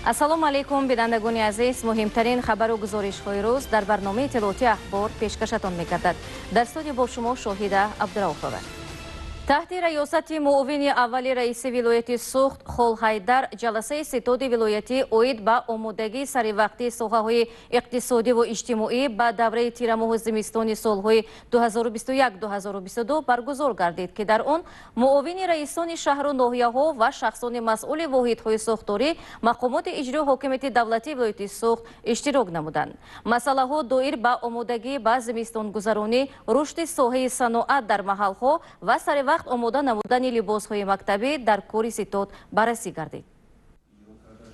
ассалому алайкум бинандагони азиз, муҳимтарин хабару гузоришҳои рӯз дар барномаи иттилоъоти ахбор пешкашатон мегардад. Дар студия бо шумо шоҳида Абдураӯфова. таҳти раёсати муовини аввали раиси вилояти Сугд Холҳайдар ҷаласаи ситоди вилоятӣ оид ба омодагии саривақтии соҳаҳои иқтисодиву иҷтимоӣ ба давраи тирамоҳу зимистони солҳои 2021-2022 баргузор гардид, ки дар он муовини раисони шаҳру ноҳияҳо ва шахсони масъули воҳидҳои сохторӣ мақомоти иҷрои ҳокимияти давлатии вилояти Сугд иштирок намуданд. Масъалаҳо доир ба омодагӣ ба зимистонгузаронӣ, рушди соҳаи саноат дар маҳалҳо ва саривақт омода намудани либосҳои мактабӣ дар кори ситод баррасӣ гардид.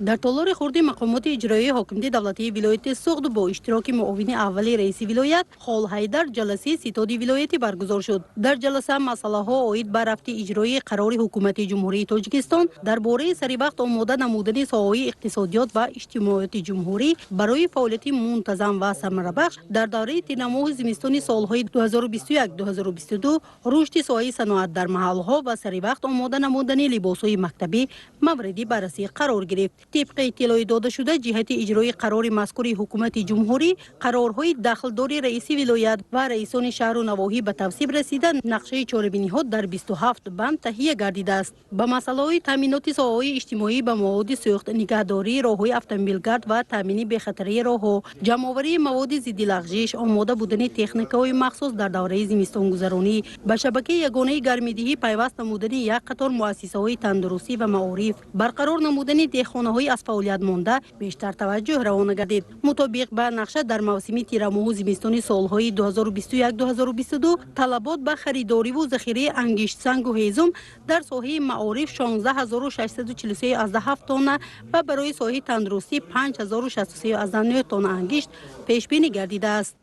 дар толори хурди мақомоти иҷроии ҳокимияти давлатии вилояти Сугд бо иштироки муовини аввали раиси вилоят Холҳайдар ҷаласаи ситоди вилоятӣ баргузор шуд. дар ҷаласа масъалаҳо оид ба рафти иҷрои қарори ҳукумати ҷумҳурии Тоҷикистон дар бораи саривақт омода намудани соҳаи иқтисодиёт ва иҷтимоияти ҷумҳурӣ барои фаъолияти мунтазам ва самарабахш дар давраи тирамоҳи зимистони солҳои 2021-2022 рушди соҳаи саноат дар маҳалҳо ва саривақт омода намудани либосҳои мактабӣ мавриди баррасӣ қарор гирифт. طبق اطلاعی داده شده جهت اجرای قرار مذکور حکومت جمهوری قرارهای دخلداری رئیس ولایت و رئیسان شهر و نواحی به تصویب رسیدن نقشه چاره‌بینی ها در 27 بند تهیه گردیده است. به مسائل تامینات ساحه‌های اجتماعی به مواد سوخت، نگهداری راههای اتومبیلگرد و تامین بخطری راهها، جمع‌آوری مواد ضد لغزش، آماده بودن تکنیک‌های مخصوص در دوره زمستان گذرانی، به شبکه یگانه گرمایدهی پیوست نمودن یک قطار مؤسسه‌های تندرستی و معارف، برقرار نمودن دهخانه‌های از فعالیت مانده بیشتر توجه روانه گردید. مطابق به نقشه در موسم تیرماه و زمستانی سالهای 2021-2022 طلبات به خریداری و ذخیره انگشت سنگ و هیزم در ساحه معارف 16643 از 7 تن و برای ساحه تندرستی 5063 تن انگشت پیش بینی گردیده است.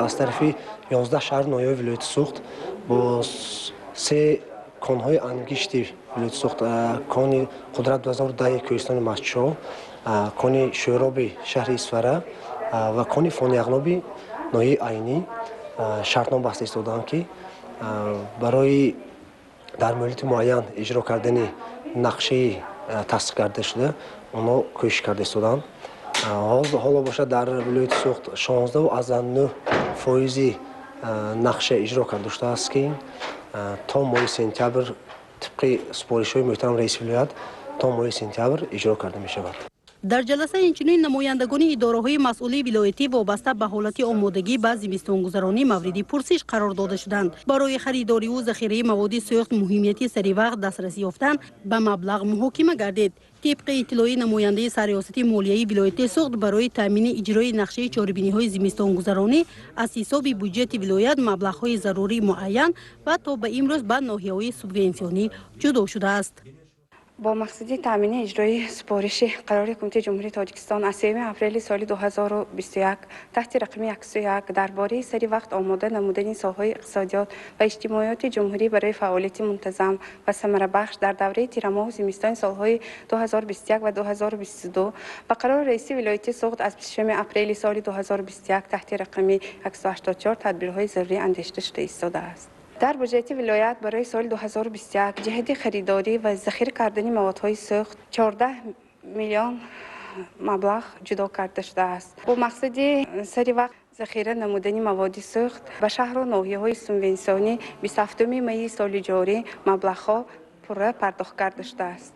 از طرف 11 شهر نایب ولایت سوخت با 3 کانهای انگشتی ولایت سوخت، کان قدرت 2010 کوهستان مسجد، کان شورابی شهر اسفره و کان فانی اغلابی نایب عینی شرطنامه بسته ایستادند که برای در مدت معین اجرا کردن نقشه تصدیق کرده شده اونا کوشش کرده ایستادند. حالا باشه در ولایت سوخت 16.9% نقشه اجرا کرده شده است که تا ماه سپتامبر طبق سپارش‌های محترم رئیس ولایت تا ماه سپتامبر اجرا کرده می شود. در جلسه اینچنین نمایندگان اداره‌های مسئولی ولایتی وابسته به حالت آمادگی به زمستانگذرانی مورد پرسش قرار داده شدند. برای خریداری و ذخیره مواد سوخت مهمیت سریع دسترسی یافتن به مبلغ محاکمه گردید. طبق اطلاع نماینده سرریاستی مالیایی ولایت سوگد برای تامین اجرای نقشه چاره‌بینی‌های زمستانگذرانی از حساب بودجه ولایت مبلغ‌های ضروری معین و تا به امروز به ناحیه‌های سوبونسیونی جدا شده است. با مقصد تامین اجرای سپارش قرار حکومت جمهوری تاجیکستان از 3 اپریل سال 2021 تحت رقم 101 درباره سریع آماده نمودن ساحه‌های اقتصادیات و اجتماعیات جمهوری برای فعالیت منتظم و ثمره‌بخش در دوره تیرماه و زمستان سالهای 2021 و 2022 و قرار رئیس ولایت سوگد از 26 اپریل سال 2021 تحت رقم 184 تدبیرهای ضروری اندیشیده شده ایستاده است. در بودجه ولایت برای سال 2021 جهت خریداری و ذخیره کردن موادهای سوخت 14 میلیون مبلغ جدا کرده شده است. با مقصد سریع ذخیره نمودن مواد سوخت به شهر و ناحیه‌های سوبونسیونی 27 می سال جاری مبلغ‌ها پرداخت کرده شده است.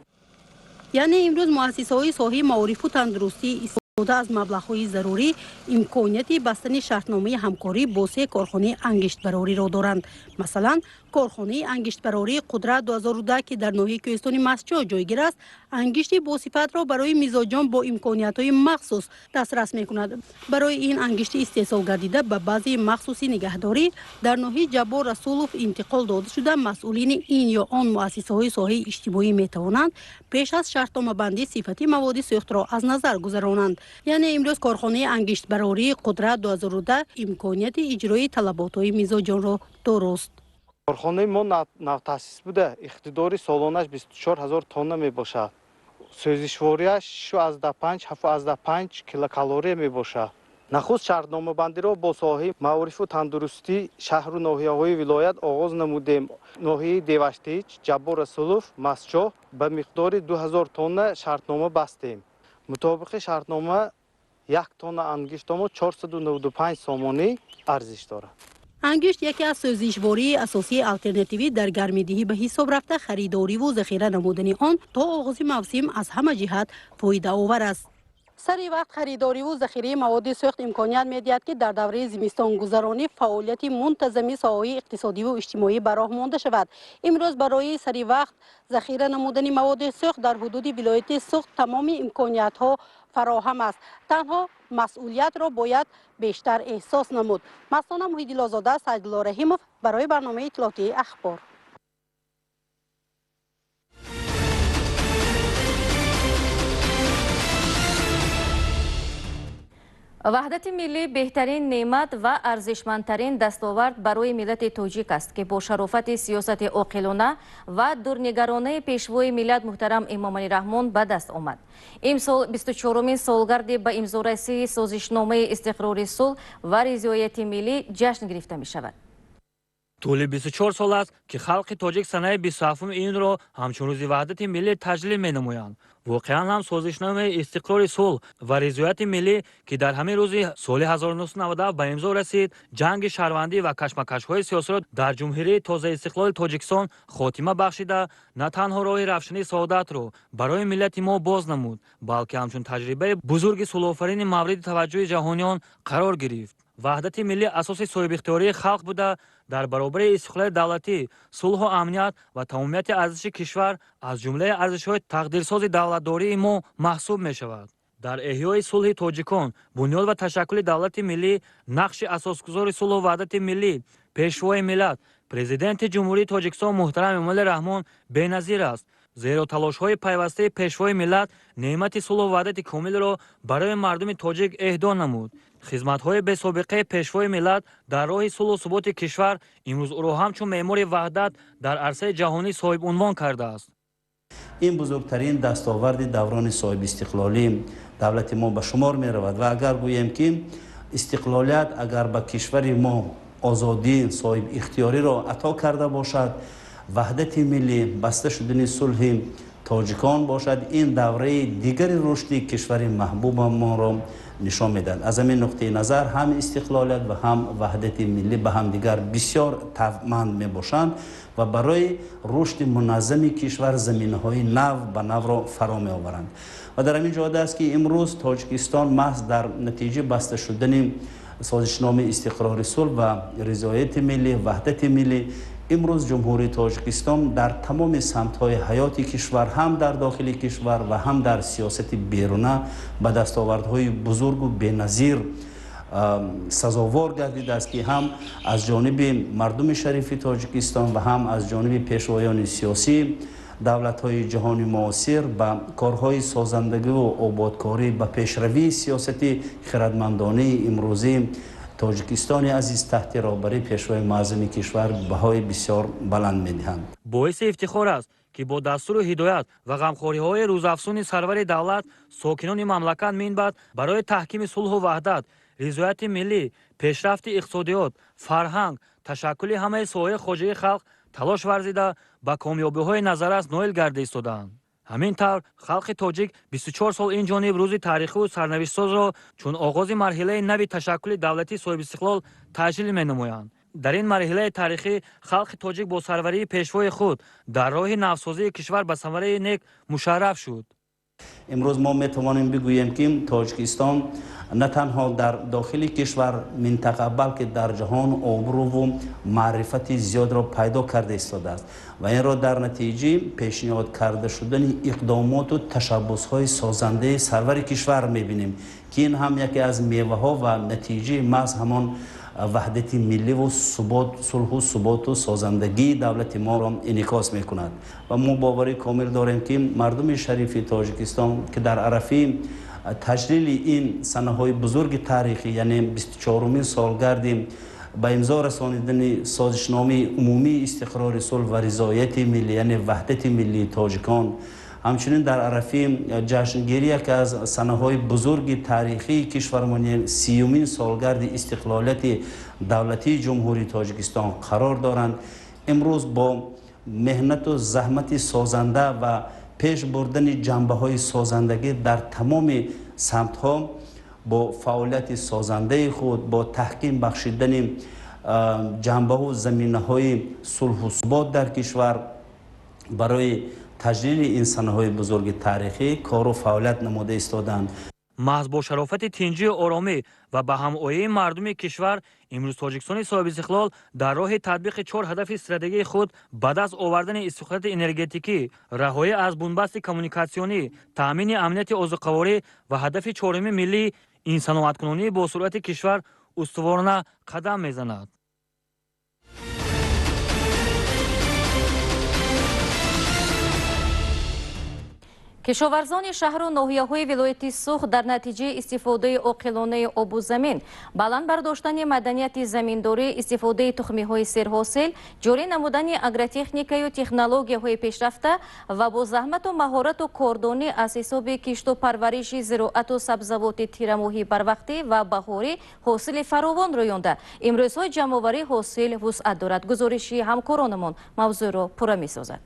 یعنی امروز مؤسسه‌های ساحه معارف و تندرستی از مبلغ‌های ضروری امکانیت بستن شرطنامه همکاری با 3 کارخانه انگشت براری را دارند. مثلا کارخانه انگشت براری قدرت 2010 که در ناحیه کوهستان مسجد جایگیر است، انگشت با صفت را برای میزاجان با امکانیت‌های مخصوص دسترس می‌کند. برای این انگشت استحصال گردیده به بعضی مخصوصی نگهداری در ناحیه جبار رسولوف انتقال داده شده. مسئولین این یا آن مؤسسه‌های ساحه اجتماعی می‌توانند پیش از شرطنامه بندی صفتی مواد سوخت را از نظر گذرانند. یعنی امروز کارخانه انگشت براری قدرت 2010 امکانیت اجرای طلبات‌های میزاجان را دارست. کارخانه ما نو تاسیس بوده، اقتدار سالانش 24000 تن می باشد. سوزشواریش 6.5 کیلوکالری می باشد. نخست شرطنامه بندی را با ساحه معارف و تندرستی شهر و ناحیه‌های ولایت آغاز نمودیم. ناحیه دیوشتیچ، جبار رسولوف، مسجد به مقدار 2000 تن شرطنامه بستیم. مطابق شرطنامه 1 تن انگشت 495 سامانی ارزش دارد. انگشت یکی از سوزشواری اساسی آلترناتیوی در گرمیدهی به حساب رفته خریداری و ذخیره نمودن آن تا آغاز موسم از همه جهت فایده آور است. سری وقت خریداری و ذخیره مواد سوخت امکانیت می‌دهد که در دوره زمستان گذرانی فعالیت منتظمی ساحه اقتصادی و اجتماعی به راه مانده شود. امروز برای سری وقت ذخیره نمودن مواد سوخت در حدود ولایت سوخت تمام امکانیت‌ها فراهم است. تنها مسئولیت را باید بیشتر احساس نمود. مستانه محیدی آزاده، سعدالله رحیمов برای برنامه اطلاعاتی اخبار. وحدت ملی بهترین نعمت و ارزشمندترین دستاورد برای ملت تاجیک است که با شرافت سیاست عاقلانه و دورنگرانه پیشوای ملت محترم امام علی رحمان به دست آمد. امسال 24مین سالگرد به امضارسی سازشنامه استقرار صلح و رضایت ملی جشن گرفته می شود. طول 24 سال است که خلق تاجیک سنه 27 این را همچون روز وحدت ملی تجلیل می نمایند. واقعا هم سازشنامه استقرار صلح و رضایت ملی که در همین روز سال 1997 به امضا رسید، جنگ شهروندی و کشمکش‌های سیاسی در جمهوری تازه استقلال تاجیکستان خاتمه بخشیده، نه تنها راه روشنی سعادت را برای ملت ما باز نمود، بلکه همچون تجربه بزرگ صلح‌آفرین مورد توجه جهانیان قرار گرفت. وحدت ملی اساس صاحب اختیاری خلق بوده، در برابر استقلال دولتی، صلح و امنیت و تمامیت ارزش کشور از جمله ارزش‌های تقدیرساز دولتداری ما محسوب می‌شود. در احیای صلح تاجیکان، بنیاد و تشکل دولت ملی، نقش اساسگذار صلح و وحدت ملی، پیشوای ملت، پرزیدنت جمهوری تاجیکستان محترم امام علی رحمان بی‌نظیر است. زیرا تلاش‌های پیوسته پیشوای ملت نعمت صلح و وحدت کامل را برای مردم تاجیک اهدا نمود. خدمت‌های بی‌سابقه پیشوای ملت در راه صلح و ثبات کشور امروز او را همچون معمار وحدت در عرصه جهانی صاحب عنوان کرده است. این بزرگترین دستاورد دوران صاحب استقلالی دولت ما به شمار می رود و اگر گوییم که استقلالیت اگر به کشور ما آزادی صاحب اختیاری را عطا کرده باشد، وحدت ملی بسته شدن صلح تاجیکان باشد، این دوره دیگر رشد کشور محبوب ما را نشان میدهد. از همین نقطه نظر هم استقلالیت و هم وحدت ملی به هم دیگر بسیار توأمند می باشند و برای رشد منظم کشور زمینه‌های نو به نو را فرا می آورند. و در همین جهت است که امروز تاجیکستان محض در نتیجه بسته شدن سازشنامه استقرار صلح و رضایت ملی، وحدت ملی، امروز جمهوری تاجیکستان در تمام سمت‌های حیات کشور، هم در داخل کشور و هم در سیاست بیرونه، به دستاوردهای بزرگ و بی‌نظیر سزاوار گردیده است که هم از جانب مردم شریف تاجیکستان و هم از جانب پیشوایان سیاسی دولت‌های جهانی معاصر به کارهای سازندگی و آبادکاری به پیشروی سیاست خردمندانه امروزی تاجیکستان عزیز تحت رهبری پیشوای معظم کشور بهای بسیار بلند می‌دهند. باعث افتخار است که با دستور و هدایت و غمخوری‌های روزافزون سرور دولت، ساکنان مملکت می‌نبد برای تحکیم صلح و وحدت، رضایت ملی، پیشرفت اقتصادیات، فرهنگ، تشکل همه ساحه خواجه خلق تلاش ورزیده به کامیابی‌های نظررس نائل گرده ایستادند. همین طور خلق تاجیک 24 سال این جانب روز تاریخی و سرنوشت‌ساز را چون آغاز مرحله نوی تشکل دولتی صاحب استقلال تجلیل می‌نمایند. در این مرحله تاریخی خلق تاجیک با سروری پیشوای خود در راه نوسازی کشور به ثمره نیک مشرف شد. امروز ما میتوانیم بگوییم که تاجیکستان نه تنها در داخل کشور، منطقه، بلکه در جهان آبرو و معرفت زیاد را پیدا کرده ایستاده است و این را در نتیجه پیشنهاد کرده شدن اقدامات و تشبس‌های سازنده سرور کشور میبینیم که این هم یکی از میوه‌ها و نتیجه محض همان وحدت ملی و ثبات، صلح و ثبات و سازندگی دولت ما را انعکاس میکند و ما باوری کامل داریم که مردم شریف تاجیکستان که در عرفه تجلیل این سنه‌های بزرگ تاریخی، یعنی 24مین سالگرد به امضا رسانیدن سازشنامه عمومی استقرار صلح و رضایت ملی، یعنی وحدت ملی تاجیکان، همچنین در عرفه جشنگیری که از سنه‌های بزرگ تاریخی کشورمان 30مین سالگرد استقلالیت دولتی جمهوری تاجیکستان قرار دارند، امروز با مهنت و زحمت سازنده و پیش بردن جنبه های سازندگی در تمام سمت ها با فعالیت سازنده خود، با تحکیم بخشیدن جنبه و زمینه های صلح و ثبات در کشور، برای تجلیل انسان های بزرگ تاریخی کار و فعالیت نموده ایستادند. محض با شرافت تنجی آرامی و به هم‌آیی مردم کشور، امروز تاجیکستان صاحب استقلال در راه تطبیق 4 هدف استراتژیک خود بعد از آوردن استقلال انرژتیکی، رهایی از بنبست کمیونیکاسیونی، تامین امنیت اوزقواری و هدف 4 ملی انسان‌آمدکننی با سرعت کشور استوارانه قدم می‌زند. کشاورزان شهر و ناحیه‌های ولایت سوخت در نتیجه استفاده عاقلانه آب و زمین، بلند برداشتن مدنیت زمینداری، استفاده تخمی‌های سرحاصل، جاری نمودن اگرتکنیک و تکنولوژی‌های پیشرفته و با زحمت و مهارت و کاردانی از حساب کشت و پرورش زراعت و سبزیجات تیرماهی بروقتی و بهاری حاصل فراوان رویانده. امروزهای جمع‌آوری حاصل وسعت دارد. گزارشی همکارانمان موضوع را پوره می‌سازد.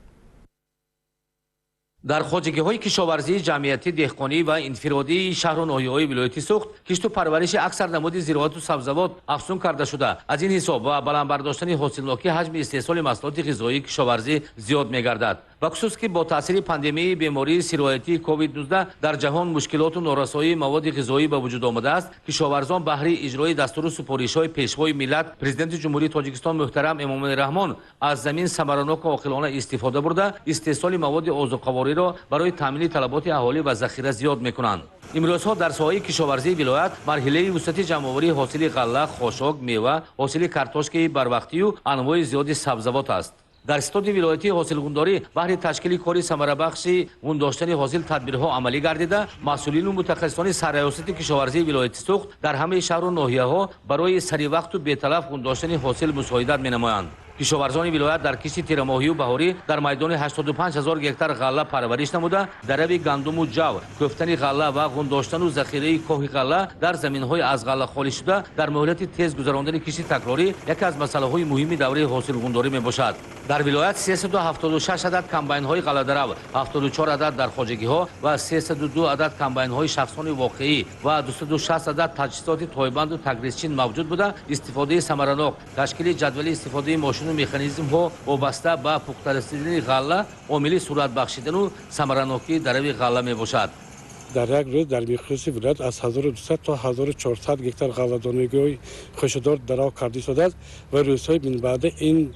در خواجگی‌های کشاورزی جمعیتی دهقانی و انفرادی شهر و ناحیه‌های ولایت سوخت کشت و پرورش اکثر نمود زراعت و سبزیجات افزون کرده شده. از این حساب و بلند برداشتن حاصلناکی حجم استحصال محصولات غذایی کشاورزی زیاد می‌گردد. و خصوص که با تاثیر پاندمی بیماری سیرایتی کووید 19 در جهان مشکلات و نارسایی مواد غذایی به وجود آمده است. کشاورزان بهره اجرای دستور سپارش‌های پیشوای ملت پرزیدنت جمهوری تاجیکستان محترم امام رحمان از زمین ثمرناک و عاقلانه استفاده برده استحصال مواد اوزقواری را برای تامین طلبات اهالی و ذخیره زیاد می‌کنند. امروزها در ساحه کشاورزی ولایت مرحله وسطی جمع‌آوری حاصل غله، خاشاک، میوه، حاصل کارتوشکی بروقتی و انواع زیادی سبزیجات است. در استاد ولایتی حاصلگونداری بهر تشکیل کاری ثمره بخش گونداشتن حاصل تدبیرها عملی گردیده. مسئولین و متخصصان سرریاست کشاورزی ولایت سوخت در همه شهر و ناحیه‌ها برای سری وقت و بی‌تلف گونداشتن حاصل مساعدت می‌نمایند. کشاورزان ولایت در کشت تیرماهی و بهاری در میدان 85000 گکتار غله پرورش نموده. دربی گندم و جو، کوفتن غله و گونداشتن و ذخیره کاه غله در زمین‌های از غله خالی شده در مهلت تیز گذراندن کشت تکراری یکی از مسائل مهمی دوره حاصلگونداری میباشد. در ولایت 376 عدد کمباین‌های غله‌درو، 74 عدد در خواجگی‌ها و 302 عدد کمباین‌های شخصان واقعی و 260 عدد تجهیزات تایبند و تگریسچین موجود بوده. استفاده ثمرناک، تشکیل جدول استفاده ماشین و مکانیزم‌ها وابسته به پخته رسیدن غله عامل صورت بخشیدن و ثمرناکی دربی غله میباشد. در یک روز در میقیاس ولایت از 1200 تا 1400 گکتار غله‌دانگی خوشه‌دار درآ کرده شده است و روزهای من بعد این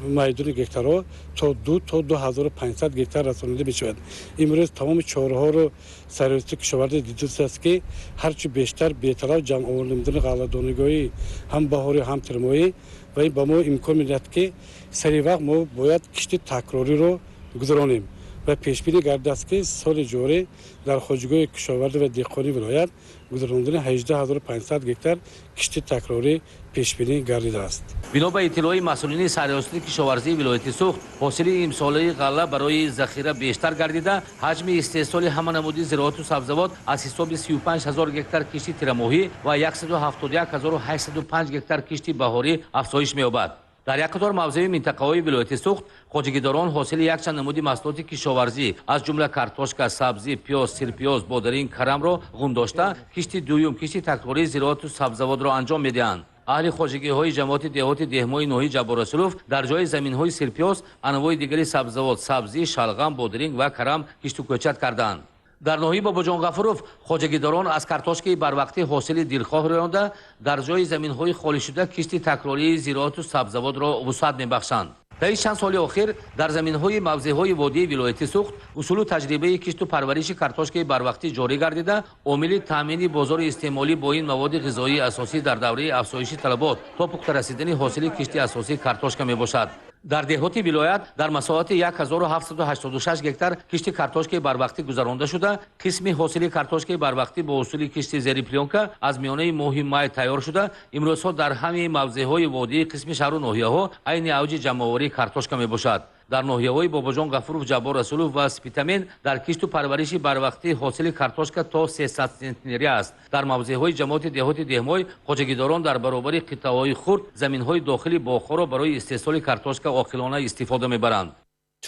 میدان گکتارها تا 2 تا 2500 گکتار رسانیده میشود. امروز تمام چهارها رو سرریاست کشاورزی دیده است که هرچی بیشتر بی‌طرف جمع آوردن غله‌دانگی هم بهاری هم ترمایی و این با ما امکان میدهد که سری وقت ما باید کشت تکراری رو گذرانیم و پیش بینی گردیده است که سال جاری در خواجگاه کشاورزی و دهقانی ولایت گذراندن 18500 گکتار کشت تکراری پیش بینی گردیده است. بنا به اطلاع مسئولین سرریاست کشاورزی ولایت سوخت حاصل امساله غله برای ذخیره بیشتر گردیده. حجم استحصال همه نمودی زراعت و سبزیجات از حساب 35000 گکتار کشت تیرماهی و 171805 گکتار کشت بهاری افزایش می‌یابد. در یک قطار موضع منطقه‌های ولایت سوخت خواجگیداران حاصل یک چند نمودی محصولات کشاورزی از جمله کارتوشک، سبزی، پیاز، سرپیاز، بادرین، کرم را گونداشته کشت دوم کشت تکراری زراعت و سبزیجات را انجام می‌دهند. اهل خواجگی‌های جماعت دهات دهمای نوحی جباررسولوف در جای زمین‌های سرپیاز انواع دیگری سبزیجات، سبزی، شلغم، بادرین و کرم کشت و کوچت کردند. در ناحیه باباجان غفوروف خواجگیداران از کارتوشکی بروقتی حاصل دیرخواه رانده در جای زمین‌های خالی شده کشت تکراری زراعت و سبزیجات را وسعت می‌بخشند. در این چند سال اخیر در زمین‌های موضع‌های وادی ولایت سوخت اصول و تجربه کشت و پرورش کارتوشکی بروقتی جاری گردیده. عامل تامین بازار استعمالی با این مواد غذایی اساسی در دوره افزایش طلبات تا پخته رسیدن حاصل کشت اساسی کارتوشک میباشد. در دهات ولایت در مساحت 1786 گکتار کشت کارتوشکی بروقتی گذرانده شده. قسم حاصل کارتوشکی بروقتی با اصول کشت زیر پلانکا از میانه ماه می تیار شده. امروزها در همه موضع‌های وادی قسم شهر و ناحیه‌ها عین اوج جمع‌آوری کارتوشکا میباشد. در ناحیه‌های باباجان غفوروف، جبار رسولوف و سپیتامین در کشت و پرورش بروقتی حاصل کارتوشکا تا 300 سنتیمتری است. در موضع‌های جماعت دهات دهمای خواجگیداران در برابر قطعه‌های خرد زمین‌های داخلی باغ‌ها را برای استحصال کارتوشکا عاقلانه استفاده می‌برند.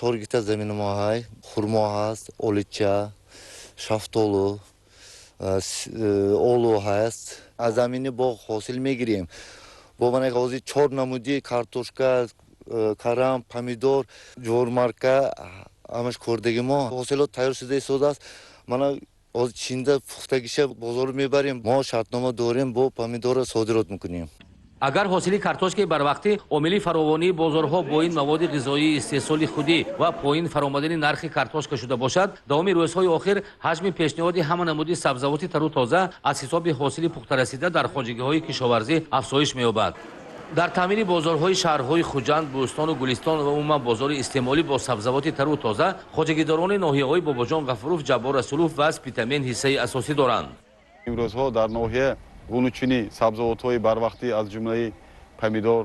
4 гектар замини мо ҳай хурмо ҳаст, олича, шафтолу, олу ҳаст. аз замини боғ ҳосил мегирем. бо мана ҳозир 4 намуди картошка, карам, помидор, ҷувормарка ҳамаш кордаги мо ҳосилот тайёр шуда истодааст. мана ҳозир чинда пухтагиша бозор мебарем. мо шартнома дорем, бо помидорро содирот мекунем. агар ҳосили картошкаи барвақтӣ омили фаровонии бозорҳо бо ин маводи ғизоии истеҳсоли худӣ ва поин фаромадани нархи картошка шуда бошад, давоми рӯзҳои охир ҳаҷми пешниҳоди ҳама намуди сабзавоти тару тоза аз ҳисоби ҳосили пухтарасида дар хоҷагиҳои кишоварзӣ афзоиш меёбад. дар таъмини бозорҳои шаҳрҳои хуҷанд, бӯстону гулистон ва умуман бозори истеъмолӣ бо сабзавоти тару тоза хоҷагидорони ноҳияҳои бобоҷон Ғафуров, Ҷаббор Расулов ва Спитамен ҳиссаи асосӣ доранд. имрӯзҳо дар ноҳия гунучини сабзавотҳои барвақтӣ аз ҷумлаи помидор,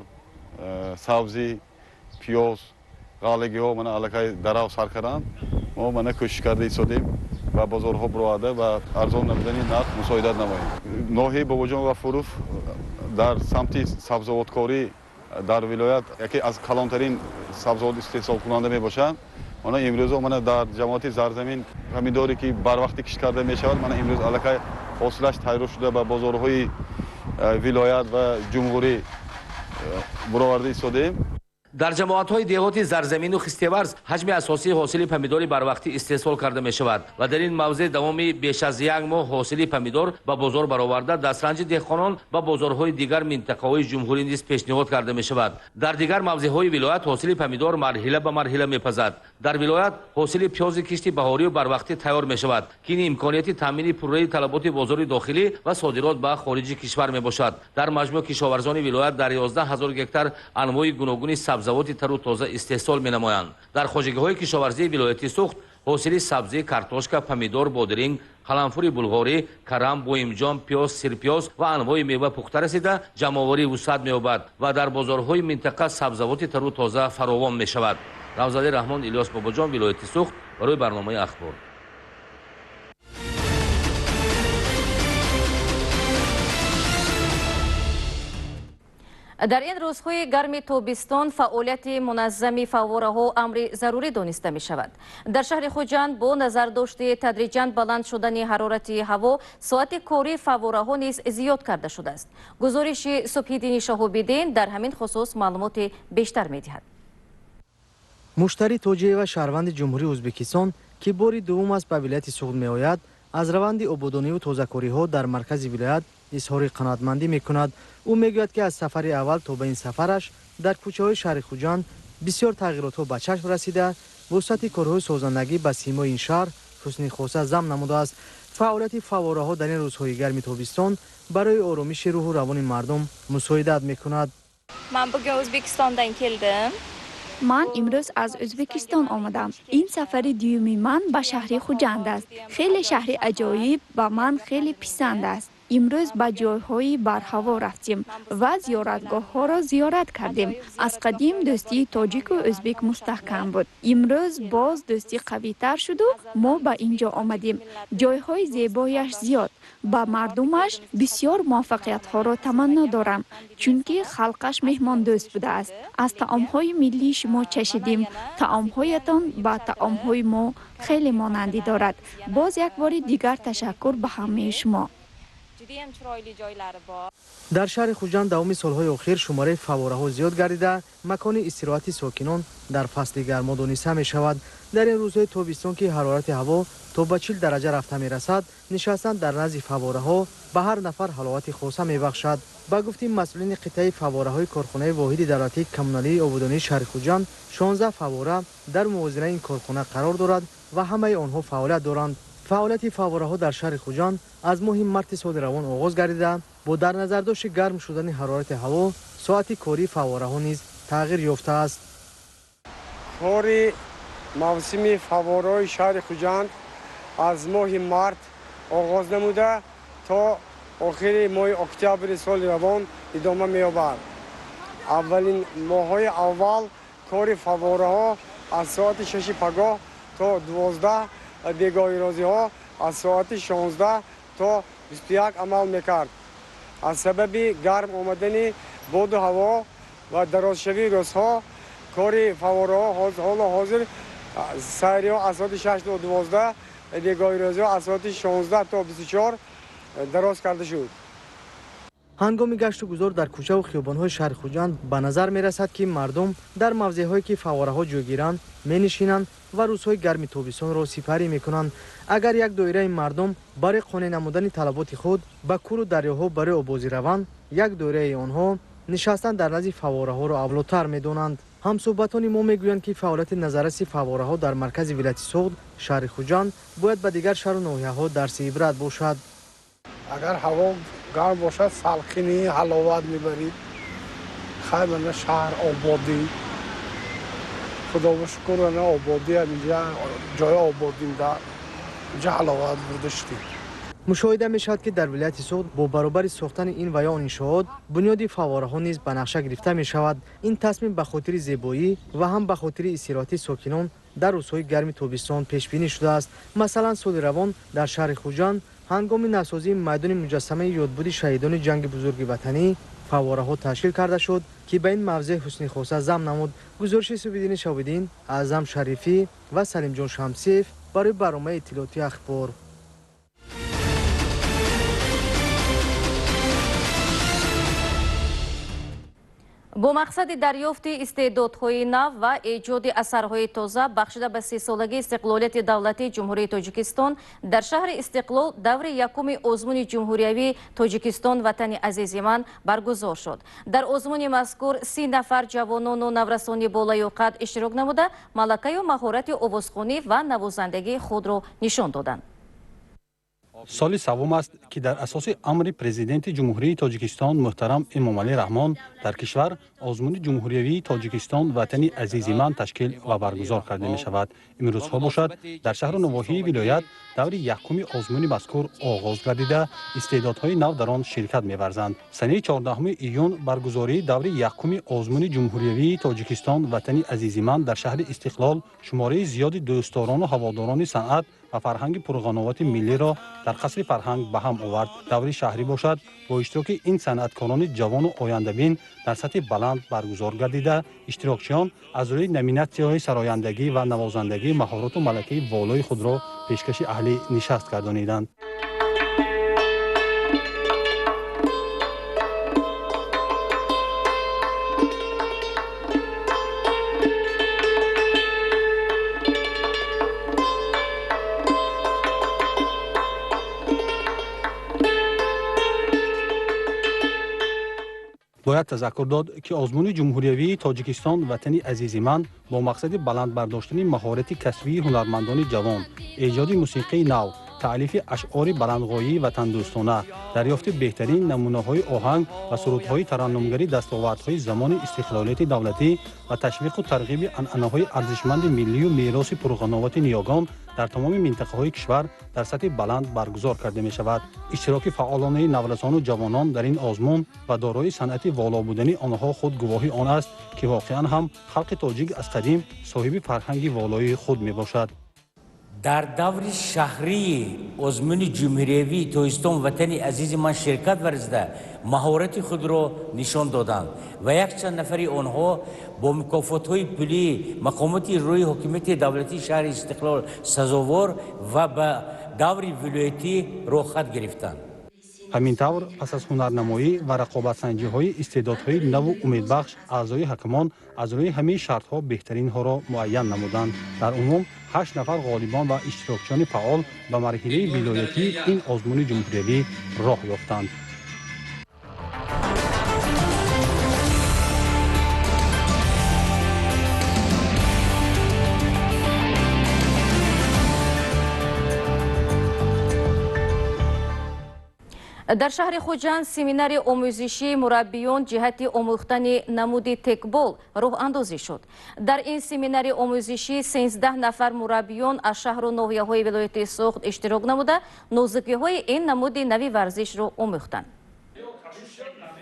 сабзи, пиёз, ғаллагиҳо мана аллакай дарав сар карданд. мо мана кӯшиш карда истодем ба бозорҳо бироада ва арзон намудани нарх мусоидат намоем. ноҳияи бобоҷон Ғафуров дар самти сабзавоткорӣ дар вилоят яке аз калонтарин сабзавот истеҳсолкунанда мебошад. мана имрӯзҳо мана дар ҷамоати зарзамин помидоре ки барвақтӣ кишт карда мешавад, мана имрӯз аллакай ҳосилаш тайёр шуда ба бозорҳои вилоят ва ҷумҳурӣ буроварда истодем. дар ҷамоатҳои деҳоти зарзамину хистеварз ҳаҷми асосии ҳосили помидори барвақтӣ истеҳсол карда мешавад ва дар ин мавзеъ давоми беш аз 1 моҳ ҳосили помидор ба бозор бароварда дастранҷи деҳқонон ба бозорҳои дигар минтақаҳои ҷумҳурӣ низ пешниҳод карда мешавад. дар дигар мавзеъҳои вилоят ҳосили помидор марҳила ба марҳила мепазад. дар вилоят ҳосили пиёзи кишти баҳорию барвақтӣ тайёр мешавад ки ин имконияти таъмини пурраи талаботи бозори дохилӣ ва содирот ба хориҷи кишвар мебошад. дар маҷмӯъ кишоварзони вилоят дар 11 000 гектар анвои гуногуни сабзавоти тару тоза истеҳсол менамоянд. дар хоҷагиҳои кишоварзии вилояти Сугд ҳосили сабзӣ, картошка, помидор, бодиринг, қаламфури булғорӣ, карам, боимҷон, пиёз, сирпиёз ва анвои мева пухта расида ҷамъоварӣ вусъат меёбад ва дар бозорҳои минтақа сабзавоти тару тоза фаровон мешавад. Равзали Раҳмон, Илёс Бобоҷон, вилояти Сугд, барои барномаи Ахбор. дар ин рӯзҳои гарми тобистон фаъолияти муназзами фаввораҳо амри зарурӣ дониста мешавад. дар шаҳри Хуҷанд бо назардошти тадриҷан баланд шудани ҳарорати ҳаво соати кори фаввораҳо низ зиёд карда шудааст. гузориши Субҳиддини Шаҳобиддин дар ҳамин хусус маълумоти бештар медиҳад. муштари тоҷие ва шаҳрванди ҷумҳурии Ӯзбекистон ки бори дуввум аст ба вилояти Сугд меояд, аз раванди ободониву тозакориҳо дар маркази вилоят изҳори қаноатмандӣ мекунад. ӯ мегӯяд ки аз сафари аввал то ба ин сафараш дар кӯчаҳои шаҳри Хуҷанд бисёр тағйиротҳо ба чашм расида, вусъати корҳои созандагӣ ба симои ин шаҳр ҳусни хоса зам намудааст. фаъолияти фаввораҳо дар ин рӯзҳои гарми тобистон барои оромиши рӯҳу равони мардум мусоидат мекунад. ман бугун Ӯзбекистондан келдим. ман имрӯз аз Ӯзбекистон омадам. ин сафари дуюми ман ба шаҳри Хуҷанд аст. хеле шаҳри аҷоиб ба ман хеле писанд аст. имрӯз ба ҷойҳои барҳаво рафтем ва зиёратгоҳҳоро зиёрат кардем. аз қадим дӯстии тоҷику ӯзбек мустаҳкам буд. имрӯз боз дӯстӣ қавитар шуду мо ба ин ҷо омадем. ҷойҳои зебояш зиёд. ба мардумаш бисёр муваффақиятҳоро таманно дорам, чунки халқаш меҳмондӯст будааст. аз таомҳои миллии шумо чашидем. таомҳоятон ба таомҳои мо хеле монандӣ дорад. боз як бори дигар ташаккур ба ҳамаи шумо. дар шаҳри Хуҷанд давоми солҳои охир шумораи фаввораҳо зиёд гардида, макони истироҳати сокинон дар фасли гармо дониста мешавад. дар ин рӯзҳои тобистон ки ҳарорати ҳаво то ба 40 дараҷа рафта мерасад, нишастан дар назди фаввораҳо ба ҳар нафар ҳаловати хоса мебахшад. ба гуфти масъулини қитъаи фаввораҳои корхонаи воҳиди давлатии коммуналии ободонии шаҳри Хуҷанд, 16 фаввора дар мувозинаи ин корхона қарор дорад ва ҳамаи онҳо фаъолият доранд. фаъолияти фаввораҳо дар шаҳри Хуҷанд аз моҳи марти соли равон оғоз гардида, бо дар назардошти гарм шудани ҳарорати ҳаво соати кории фаввораҳо низ тағйир ёфтааст. кори мавсими фаввораҳои шаҳри Хуҷанд аз моҳи март оғоз намуда то охири моҳи октябри соли равон идома меёбад. аввалин моҳҳои аввал кори фаввораҳо аз соати 6 пагоҳ то 12 бегоҳирозиҳо аз соати 16 то 21 амал мекард. аз сабаби гарм омадани боду ҳаво ва дарозшавии рӯзҳо کاری فوارها حالا حاضر سایری ها از ساعت 6 تا 12 نگاهی روزی ها از ساعت 16 تا 24 دراز کرده شد. هنگام گشت و گذار در کوچه و خیابان‌های شهر خوجند به نظر می‌رسد که مردم در موضع‌هایی که فواره‌ها جوگیرند می‌نشینند و روزهای گرم تابستان را سپری می‌کنند. اگر یک دایره مردم برای قانع نمودن طلبات خود به کور و دریاها برای آبازی روند، یک دایره آنها نشستن در نزد فواره‌ها را اولاتر می‌دانند. همصحبتان ما میگویند که فعالیت نظررسی فواره‌ها در مرکز ولایت سوغد شهر خوجند باید به دیگر شهر و ناحیه‌ها درس عبرت باشد. اگر هوا گرم باشد سلخینی حلاوت میبرید، خیلی شهر آبادی، خدا و شکر نه آبادی اینجا جای آبادیم در اینجا حلاوت برداشتیم. مشاهده میشد که در ولایت سوغد با برابر ساختن این و یا آن انشاءات بنیاد فواره‌ها نیز به نقشه گرفته می شود. این تصمیم به خاطر زیبایی و هم به خاطر استراحت ساکنان در روزهای گرم تابستان پیش بینی شده است. مثلا سال روان در شهر خوجند هنگام نسازی میدان مجسمه یادبود شهیدان جنگ بزرگ وطنی فواره‌ها تشکیل کرده شد که به این موضع حسن خاصه ضم نمود. گزارش سویدین شاودین، اعظم شریفی و سلیم جان شمسیف برای برنامه اطلاعاتی اخبار. با مقصد دریافت استعدادهای نو و ایجاد اثرهای تازه بخشیده به 30 سالگی استقلالیت دولتی جمهوری تاجیکستان در شهر استقلال دور یکم آزمون جمهوریوی تاجیکستان وطن عزیز من برگزار شد. در آزمون مذکور 30 نفر جوانان و نورسان بالای قد اشتراک نموده ملکه و مهارت آوازخوانی و نوازندگی خود را نشان دادند. سال سوم است که در اساس امر پرزیدنت جمهوری تاجیکستان محترم امامعلی رحمان در کشور آزمون جمهوریوی تاجیکستان وطن عزیز من تشکیل و برگزار کرده می شود. امروز ها باشد در شهر و نواحی ولایت دور یکم آزمون مذکور آغاز گردیده استعدادهای نو در آن شرکت می ورزند. سنه 14 ایون برگزاری دور یکم آزمون جمهوریوی تاجیکستان وطن عزیز من در شهر استقلال شماره زیادی دوستداران و هواداران صنعت و فرهنگ پرقناوت ملی را در قصر فرهنگ به هم آورد. دوری شهری باشد با اشتراک این صنعتکاران جوان و آینده‌بین در سطح بلند برگزار گردیده اشتراکچیان از روی نامیناسی‌های سرایندگی و نوازندگی مهارت و ملکه والای خود را پیشکش اهل نشست گردانیدند. باید تذکر داد که آزمون جمهوریوی تاجیکستان وطن عزیز من با مقصد بلند برداشتن مهارت کسبی هنرمندان جوان، ایجاد موسیقی نو، تألیف اشعار بلندغایی وطن دوستانه، دریافت بهترین نمونه‌های آهنگ و سرودهای ترنمگری دستاوردهای زمان استقلالیت دولتی و تشویق و ترغیب عنعنه‌های ارزشمند ملی و میراث پرقناوت نیاگان در تمام منطقه‌های کشور در سطح بلند برگزار کرده می شود. اشتراک فعالانه نورسان و جوانان در این آزمون و دارای صنعت والا بودن آنها خود گواهی آن است که واقعا هم خلق تاجیک از قدیم صاحب فرهنگ والای خود می باشد. در دور شهری آزمون جمهوریوی تاجیکستان وطن عزیز من شرکت ورزیده مهارت خود را نشان دادند و یک چند نفری آنها با مکافات‌های پولی مقامات روی حکومت دولتی شهر استقلال سزاوار و به دور ولایتی رخصت گرفتند. همین طور پس از هنرنمایی و رقابت‌سنجی‌های استعدادهای نو و امیدبخش اعضای حکمان از روی همه شرط‌ها بهترین ها را معین نمودند. در عموم 8 نفر غالبان و اشتراکچیان فعال به مرحله ولایتی این آزمون جمهوریوی راه یافتند. در شهر خوجند سمینار آموزشی مربیان جهت آموختن نمود تکبال راه اندازی شد. در این سمینار آموزشی 13 نفر مربیان از شهر و ناحیه‌های ولایت سوغد اشتراک نموده نازکی‌های این نمود نوی ورزش را آموختند.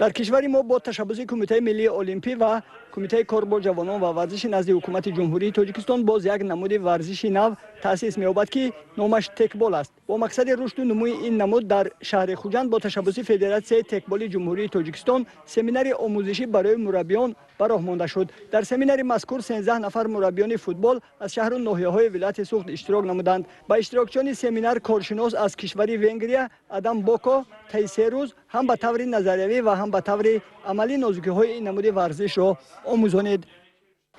در کشور ما با تشبث کمیته ملی المپی و کمیته کار با جوانان و ورزش نزد حکومت جمهوری تاجیکستان باز یک نمود ورزشی نو تأسیس می‌یابد که نامش تکبال است. با مقصد رشد و نموی این نمود در شهر خوجند با تشبث فدراسیون تکبال جمهوری تاجیکستان سمینار آموزشی برای مربیان براه مانده شد. در سمینار مذکور 13 نفر مربیان فوتبال از شهر و ناحیه‌های ولایت سوخت اشتراک نمودند. با اشتراکچیان سمینار کارشناس از کشور ونگریا آدم بوکو طی 3 روز هم به طور نظریوی و هم به طور عملی نازکی‌های این نمود ورزش را آموزانید.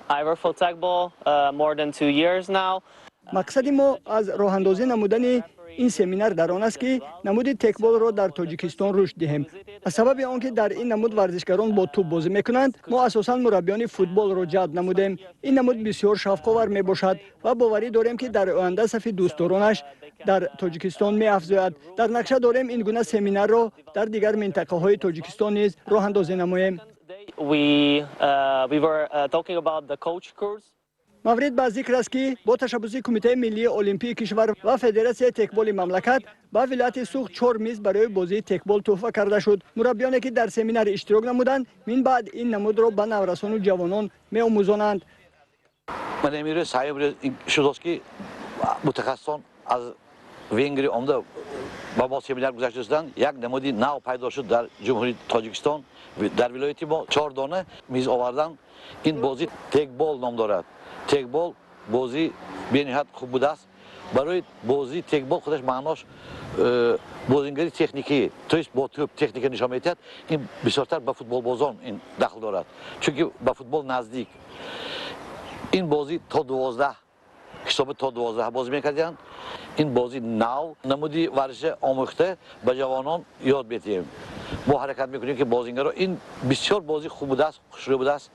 I work for Tagball more than 2 years now. مقصد ما از راه اندازی نمودن این سمینار در آن است که نمود تکبال را در تاجیکستان رشد دهیم. از سبب آنکه در این نمود ورزشکاران با توپ بازی میکنند، ما اساساً مربیان فوتبال را جلب نمودیم. این نمود بسیار شوق‌آور میباشد و باوری داریم که در آینده صف دوستدارانش در تاجیکستان می‌افزاید. در نقشه داریم این گونه سمینار را در دیگر منطقه‌های تاجیکستان نیز راه اندازی نماییم. We were talking about the coach course. مورد به ذکر است که با تشبث کمیته ملی المپی کشور و فدراسیون تکبال مملکت با ولایت سوخت 4 میز برای بازی تکبال تحفه کرده شد. مربیانی که در سمینار اشتراک نمودند من بعد این نمود را به نورسان و جوانان می‌آموزانند. من امروز سعی شد که متخصصان از ونگری آمده با ما سمینار گذاشتند. یک نمودی نو پیدا شد در جمهوری تاجیکستان. در ولایت ما 4 دانه میز آوردن. این بازی تکبال نام دارد. تکبال بازی بینهایت خوب بوده است. برای بازی تکبال خودش معناش بازیگری تکنیکی، تویست با توپ تکنیک نشان میدهد. این بسیارتر به فوتبال بازان این دخل دارد، چون که به فوتبال نزدیک. این بازی تا 12 حساب تا 12 بازی میکردند. این بازی نو نمودی ورزش آموخته به جوانان یاد میدهیم. ما حرکت میکنیم که بازیگرا این بسیار بازی خوب بوده است، خوشرو بوده است.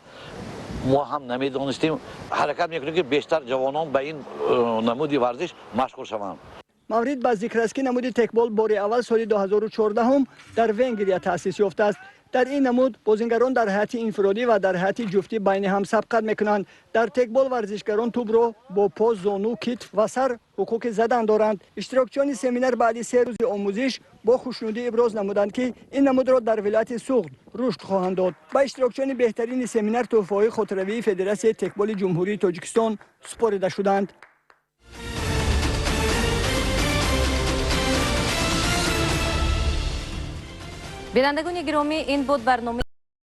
ما هم نمیدانستیم. حرکت میکنیم که بیشتر جوانان به این نمودی ورزش مشغول شوند. مورد به ذکر است که نمود تکبال بار اول سال 2014 هم در ونگریا تأسیس یافته است. در این نمود بازیگران در حالت انفرادی و در حالت جفتی بین هم سبقت میکنند. در تکبال ورزشکاران توپ را با پا، زانو، کتف و سر حقوق زدن دارند. اشتراکچیان سمینار بعد 3 روز آموزش با خوشنودی ابراز نمودند که این نمود را در ولایت سوخت رشد خواهند داد. با اشتراکچیان بهترین سمینار تحفه‌های خودروی فدراسیون تکبال جمهوری تاجیکستان سپرده شدند. بینندگان گرامی، این بود برنامه